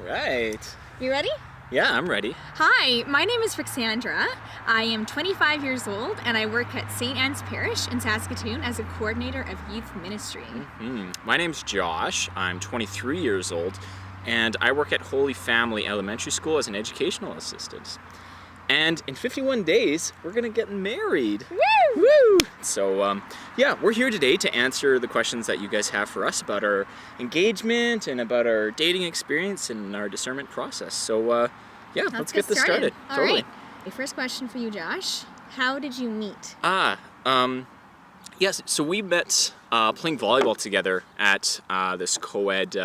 right. You ready? Yeah, I'm ready. Hi, my name is Roxandra. I am 25 years old and I work at St. Anne's Parish in Saskatoon as a coordinator of youth ministry. My name's Josh. I'm 23 years old and I work at Holy Family Elementary School as an educational assistant. And in 51 days, we're gonna get married. Woo! Woo! So, we're here today to answer the questions that you guys have for us about our engagement and about our dating experience and our discernment process. So, let's get this started. All Totally. right. The first question for you, Josh. How did you meet? Yes, so we met playing volleyball together at this co-ed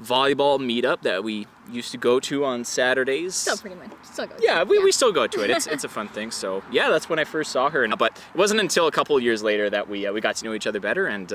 volleyball meetup that we used to go to on Saturdays. Still pretty much. Still go. Yeah, we still go to it. It's a fun thing. So yeah, that's when I first saw her. But it wasn't until a couple of years later that we got to know each other better. And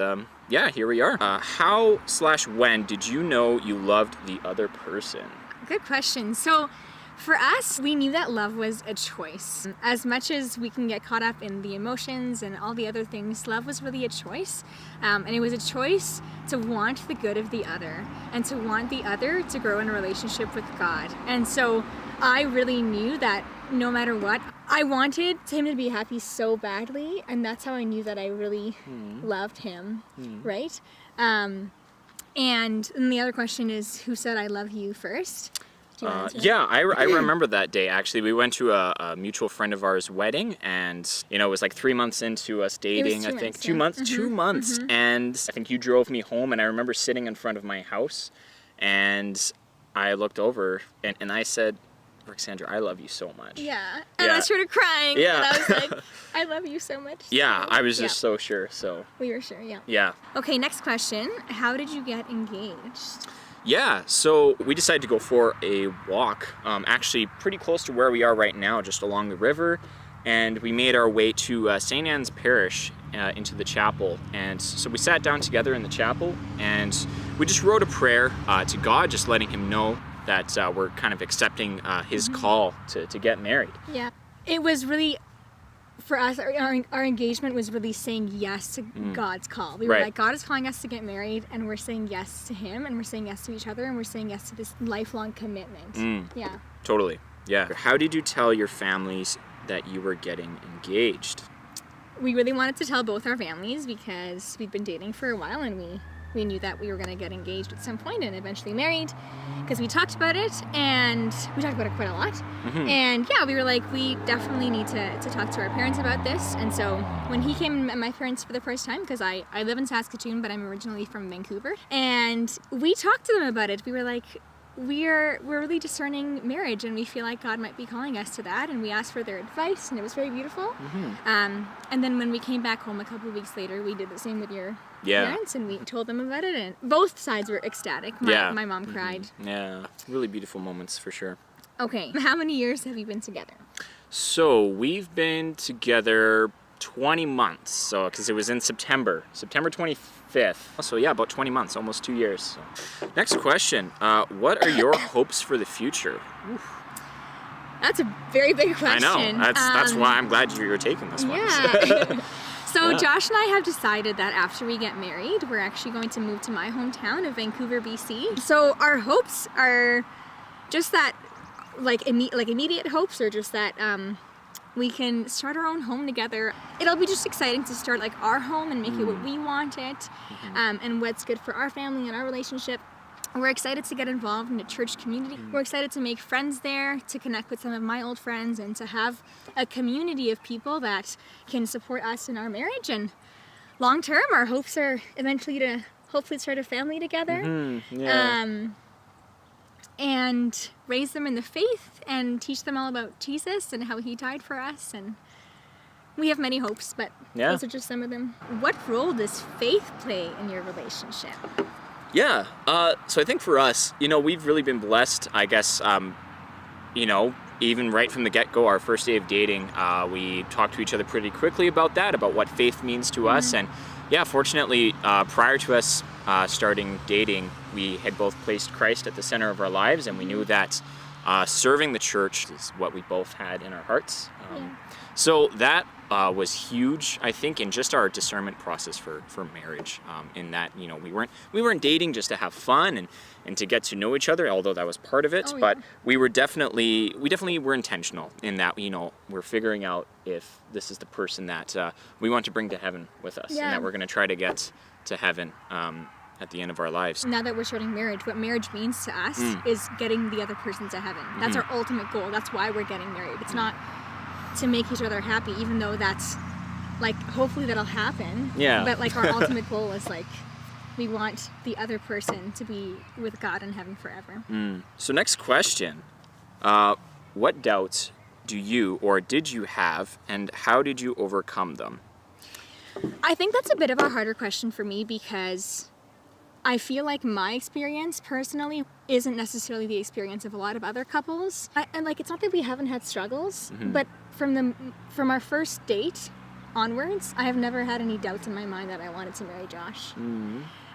here we are. How/when did you know you loved the other person? Good question. So for us, we knew that love was a choice. As much as we can get caught up in the emotions and all the other things, love was really a choice. And it was a choice to want the good of the other and to want the other to grow in a relationship with God. And so I really knew that no matter what, I wanted him to be happy so badly. And that's how I knew that I really loved him, right? And the other question is, who said I love you first? I remember that day actually. We went to a mutual friend of ours' wedding, and it was like 3 months into us dating. I think 2 months. 2 months, and I think you drove me home, and I remember sitting in front of my house, and I looked over and I said, "Roxandra, I love you so much." Yeah, and I started crying. Yeah, and I was like, "I love you so much." Yeah, I was just so sure. So we were sure. Yeah. Yeah. Okay, next question. How did you get engaged? Yeah, so we decided to go for a walk, actually pretty close to where we are right now, just along the river, and we made our way to St. Anne's Parish into the chapel. And so we sat down together in the chapel, and we just wrote a prayer to God, just letting him know that we're kind of accepting his call to get married. Yeah, it was really, for us, our engagement was really saying yes to God's call. We were like, God is calling us to get married, and we're saying yes to him, and we're saying yes to each other, and we're saying yes to this lifelong commitment. Yeah. Totally. Yeah. How did you tell your families that you were getting engaged? We really wanted to tell both our families because we'd been dating for a while, and we knew that we were going to get engaged at some point and eventually married because we talked about it, and we talked about it quite a lot. And we were like, we definitely need to talk to our parents about this. And so when he came and met my parents for the first time, because I live in Saskatoon, but I'm originally from Vancouver, and we talked to them about it. We were like, we're really discerning marriage, and we feel like God might be calling us to that, and we asked for their advice, and it was very beautiful. And then when we came back home a couple of weeks later, we did the same with your parents, and we told them about it, and both sides were ecstatic. My mom cried. Yeah, really beautiful moments for sure. Okay, how many years have you been together? So we've been together 20 months, so because it was in September 25th. So yeah, about 20 months, almost 2 years. So. Next question, what are your hopes for the future? Oof. That's a very big question. I know, that's why I'm glad you're taking this one. Yeah. So Josh and I have decided that after we get married, we're actually going to move to my hometown of Vancouver, BC. So our hopes are just that, like immediate hopes, or just that we can start our own home together. It'll be just exciting to start like our home and make it what we want it, and what's good for our family and our relationship. We're excited to get involved in the church community. We're excited to make friends there, to connect with some of my old friends, and to have a community of people that can support us in our marriage. And long term, our hopes are eventually to hopefully start a family together. And raise them in the faith and teach them all about Jesus and how he died for us. And we have many hopes, but those are just some of them. What role does faith play in your relationship? Yeah, so I think for us, we've really been blessed, I guess, even right from the get-go, our first day of dating, we talked to each other pretty quickly about that, about what faith means to us. And fortunately, prior to us starting dating, we had both placed Christ at the center of our lives, and we knew that serving the church is what we both had in our hearts. Yeah. So that was huge, I think, in just our discernment process for marriage. In that, you know, we weren't dating just to have fun and to get to know each other, although that was part of it. Oh, but yeah. we definitely were intentional in that, you know, we're figuring out if this is the person that we want to bring to heaven with us, Yeah. and that we're going to try to get to heaven at the end of our lives. Now that we're starting marriage, what marriage means to us is getting the other person to heaven. That's our ultimate goal. That's why we're getting married. It's not to make each other happy, even though that's, like, hopefully that'll happen. Yeah. But, like, our ultimate goal is, like, we want the other person to be with God in heaven forever. So next question, what doubts do you or did you have, and how did you overcome them? I think that's a bit of a harder question for me because I feel like my experience personally isn't necessarily the experience of a lot of other couples. And like, it's not that we haven't had struggles, but from our first date onwards, I have never had any doubts in my mind that I wanted to marry Josh.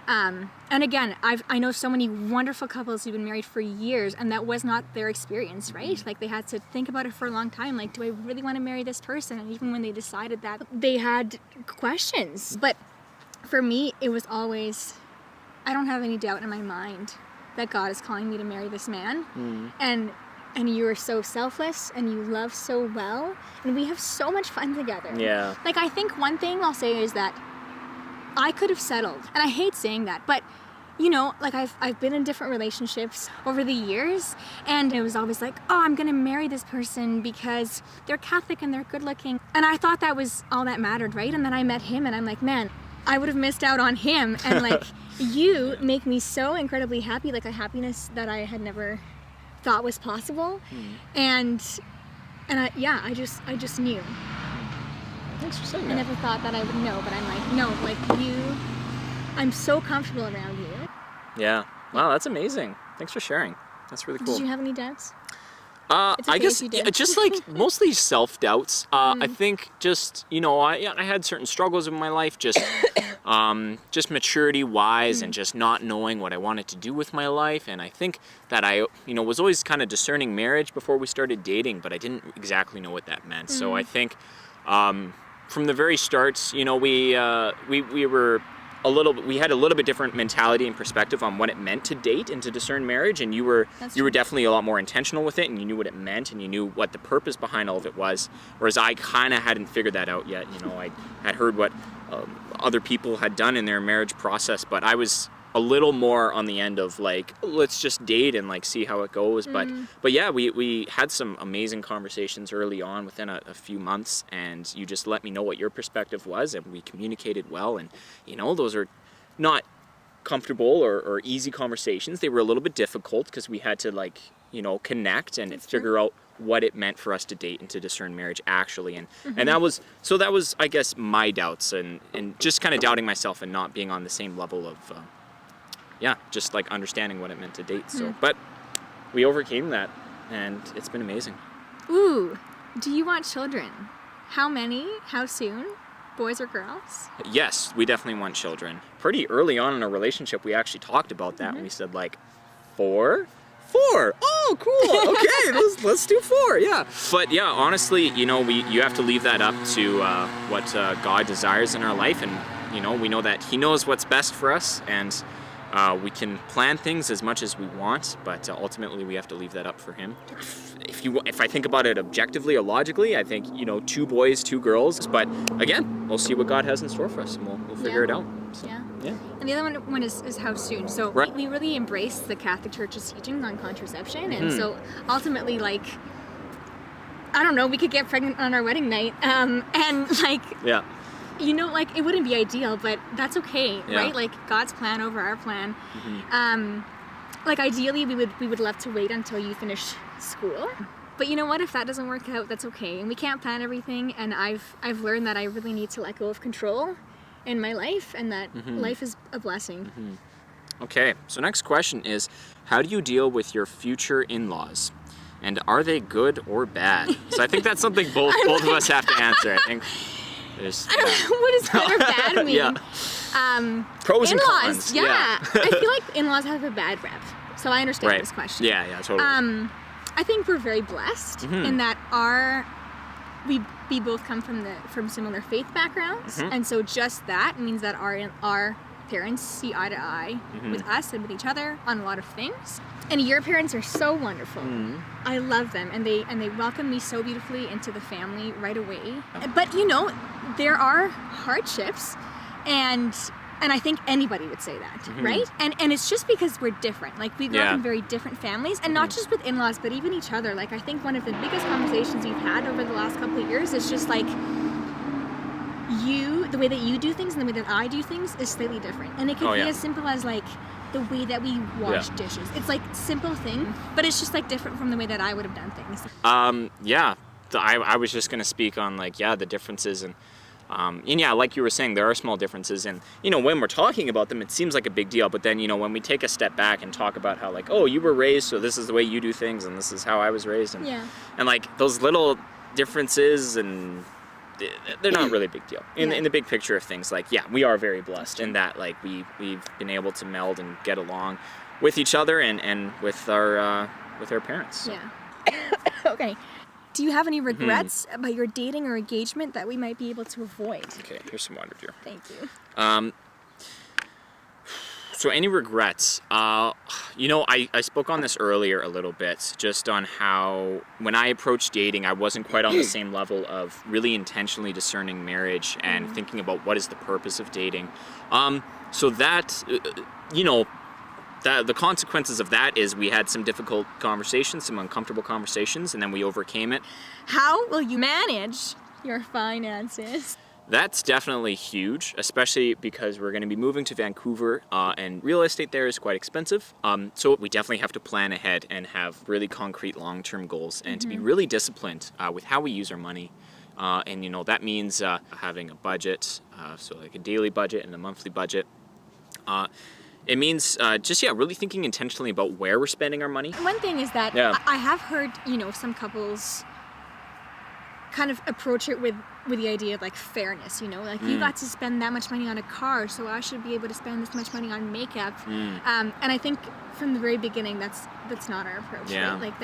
And again, I know so many wonderful couples who've been married for years, and that was not their experience, right? Like, they had to think about it for a long time. Like, do I really want to marry this person? And even when they decided that, they had questions. But for me, it was always, I don't have any doubt in my mind that God is calling me to marry this man. And you are so selfless, and you love so well, and we have so much fun together. Yeah. Like, I think one thing I'll say is that I could have settled, and I hate saying that, but you know, like, I've been in different relationships over the years, and it was always like, oh, I'm gonna marry this person because they're Catholic and they're good looking, and I thought that was all that mattered, right? And then I met him, and I'm like, man, I would have missed out on him, and like, you make me so incredibly happy, like a happiness that I had never thought was possible, and I just knew. Thanks for saying I that. never thought that I would know, but I'm like, no, like, I'm so comfortable around you. Yeah. Wow, that's amazing. Thanks for sharing. That's really cool. Did you have any doubts? I It's okay guess if you did. yeah, just like mostly self-doubts. I think just, you know, I had certain struggles in my life, just maturity-wise and just not knowing what I wanted to do with my life. And I think that I, you know, was always kind of discerning marriage before we started dating, but I didn't exactly know what that meant. So I think from the very start, you know, we had a little bit different mentality and perspective on what it meant to date and to discern marriage, and you were definitely a lot more intentional with it, and you knew what it meant, and you knew what the purpose behind all of it was, whereas I kind of hadn't figured that out yet. You know, I had heard what other people had done in their marriage process, but I was a little more on the end of like, let's just date and like see how it goes. But yeah, we had some amazing conversations early on within a few months, and you just let me know what your perspective was, and we communicated well. And you know, those are not comfortable or easy conversations. They were a little bit difficult because we had to, like, you know, connect and figure out what it meant for us to date and to discern marriage actually. And that was I guess my doubts and just kind of doubting myself and not being on the same level of just like understanding what it meant to date. So but we overcame that, and it's been amazing. Ooh, do you want children? How many? How soon? Boys or girls? Yes, we definitely want children. Pretty early on in our relationship, we actually talked about that, and we said like 4. Oh, cool. Okay, let's do 4. Yeah. But yeah, honestly, you know, you have to leave that up to what God desires in our life, and you know, we know that He knows what's best for us, and we can plan things as much as we want, but ultimately we have to leave that up for Him. If I think about it objectively or logically, I think, you know, 2 boys, 2 girls. But again, we'll see what God has in store for us, and we'll figure it out. So, yeah. And the other one is how soon. So we really embrace the Catholic Church's teachings on contraception, and so ultimately, like, I don't know, we could get pregnant on our wedding night, and like, you know, like, it wouldn't be ideal, but that's okay, right? Like, God's plan over our plan. Like, ideally, we would love to wait until you finish school. But you know what? If that doesn't work out, that's okay. And we can't plan everything. And I've learned that I really need to let go of control in my life, and that life is a blessing. Okay, so next question is, how do you deal with your future in-laws? And are they good or bad? So I think that's something both of us have to answer. I think there's I don't know, what does good or bad mean? Pros and in-laws, cons. I feel like in-laws have a bad rep. So I understand this question. Yeah, totally. I think we're very blessed in that we both come from similar faith backgrounds, and so just that means that our parents see eye to eye with us and with each other on a lot of things. And your parents are so wonderful. I love them, and they welcome me so beautifully into the family right away. But there are hardships, and I think anybody would say that, right? And it's just because we're different. Like, we grew up in very different families, and not just with in-laws, but even each other. Like, I think one of the biggest conversations we've had over the last couple of years is just like, the way that you do things and the way that I do things is slightly different. And it could be as simple as like the way that we wash dishes. It's like simple thing, but it's just like different from the way that I would have done things. I was just gonna speak on like the differences and like you were saying, there are small differences, and when we're talking about them, it seems like a big deal. But then when we take a step back and talk about how like, oh, you were raised, so this is the way you do things, and this is how I was raised, and like those little differences, and they're not really a big deal in the big picture of things. Like, we are very blessed in that like we've been able to meld and get along with each other and with our parents. So. Okay. Do you have any regrets about your dating or engagement that we might be able to avoid? Okay, here's some water, dear. Thank you. So any regrets? I spoke on this earlier a little bit, just on how when I approached dating, I wasn't quite on the same level of really intentionally discerning marriage and thinking about what is the purpose of dating. So that, the consequences of that is we had some difficult conversations, some uncomfortable conversations, and then we overcame it. How will you manage your finances? That's definitely huge, especially because we're going to be moving to Vancouver, and real estate there is quite expensive. So we definitely have to plan ahead and have really concrete long-term goals, and to be really disciplined with how we use our money. And that means having a budget, so like a daily budget and a monthly budget. It means really thinking intentionally about where we're spending our money. One thing is that I have heard, some couples kind of approach it with the idea of like fairness, like you got to spend that much money on a car, so I should be able to spend this much money on makeup. And I think from the very beginning, that's not our approach, right? Like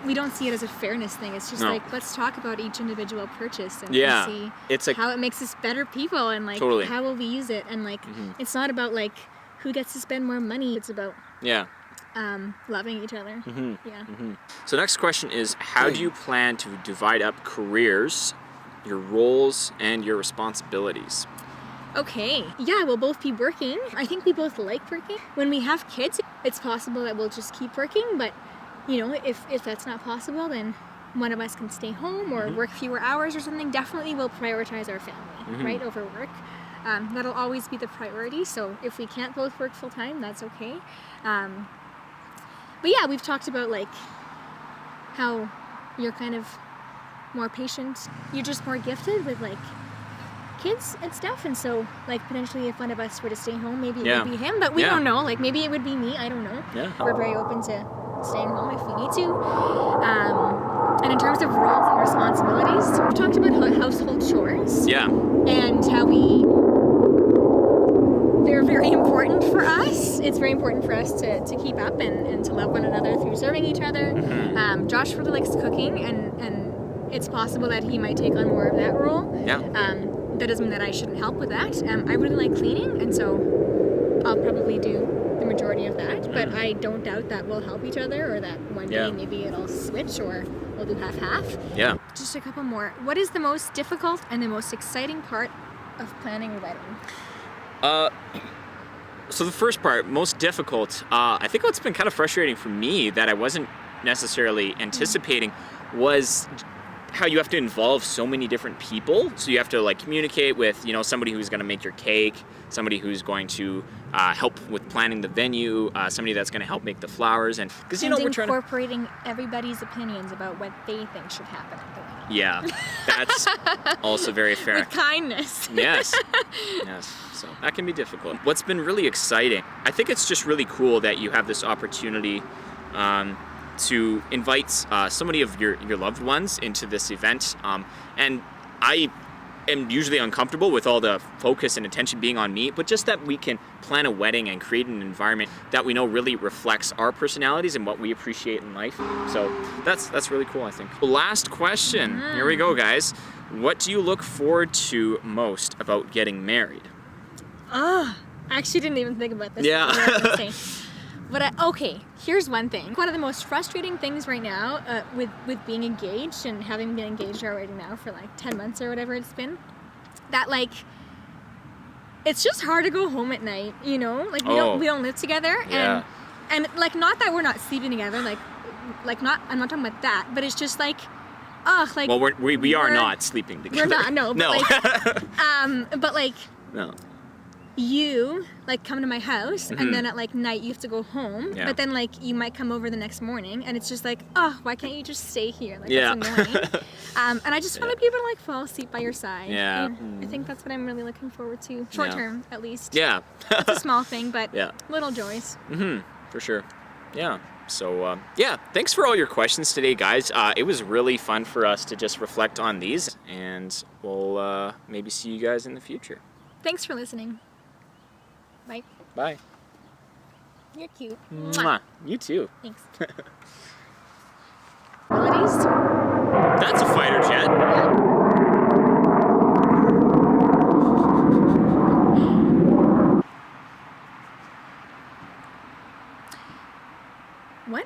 we don't see it as a fairness thing. It's just like, let's talk about each individual purchase and see how it makes us better people, and like how will we use it, and like it's not about like who gets to spend more money. It's about loving each other. So next question is, how do you plan to divide up careers, your roles, and your responsibilities? Okay. Yeah, we'll both be working. I think we both like working. When we have kids, it's possible that we'll just keep working, but if that's not possible, then one of us can stay home or work fewer hours or something. Definitely we'll prioritize our family, right, over work. That'll always be the priority. So if we can't both work full time, that's okay. But yeah, we've talked about like how you're kind of more patient. You're just more gifted with like kids and stuff. And so like potentially if one of us were to stay home, maybe it would be him, but we don't know. Like maybe it would be me. I don't know. We're very open to staying home if we need to. And in terms of roles and responsibilities, we've talked about household chores. And how they're very important for us. It's very important for us to keep up and to love one another through serving each other. Josh really likes cooking, and it's possible that he might take on more of that role. That doesn't mean that I shouldn't help with that. I really like cleaning, and so I'll probably do the majority of that, but I don't doubt that we'll help each other, or that one day maybe it'll switch, or we'll do half-half. Just a couple more. What is the most difficult and the most exciting part of planning a wedding? So the first part, most difficult, I think what's been kind of frustrating for me that I wasn't necessarily anticipating was how you have to involve so many different people. So you have to like communicate with, somebody who's going to make your cake, somebody who's going to help with planning the venue, somebody that's going to help make the flowers, and because we're trying to incorporating everybody's opinions about what they think should happen at the wedding. That's also very fair. With kindness. Yes. So that can be difficult. What's been really exciting, I think it's just really cool that you have this opportunity to invite somebody of your loved ones into this event. And I am usually uncomfortable with all the focus and attention being on me, but just that we can plan a wedding and create an environment that we know really reflects our personalities and what we appreciate in life. So that's really cool, I think. Last question. Here we go, guys. What do you look forward to most about getting married? I actually didn't even think about this. Yeah. But okay, here's one thing. One of the most frustrating things right now with being engaged and having been engaged already now for like 10 months or whatever it's been, that like it's just hard to go home at night, you know? Like we don't live together, Yeah. and like not that we're not sleeping together, like not, I'm not talking about that, but it's just like like, well, we are not sleeping together. We're not, no. But No. like, but like No. you like come to my house and then at like night you have to go home, Yeah. but then like you might come over the next morning and it's just like, why can't you just stay here? Like Yeah. that's annoying. And I just want to be able to like fall asleep by your side. Yeah. And I think that's what I'm really looking forward to, short term at least. Yeah. It's a small thing, but Yeah. little joys. For sure. Yeah. So, thanks for all your questions today, guys. It was really fun for us to just reflect on these, and we'll maybe see you guys in the future. Thanks for listening. Bye. Bye. You're cute. Mwah. You too. Thanks. Abilities? That's a fighter jet. What?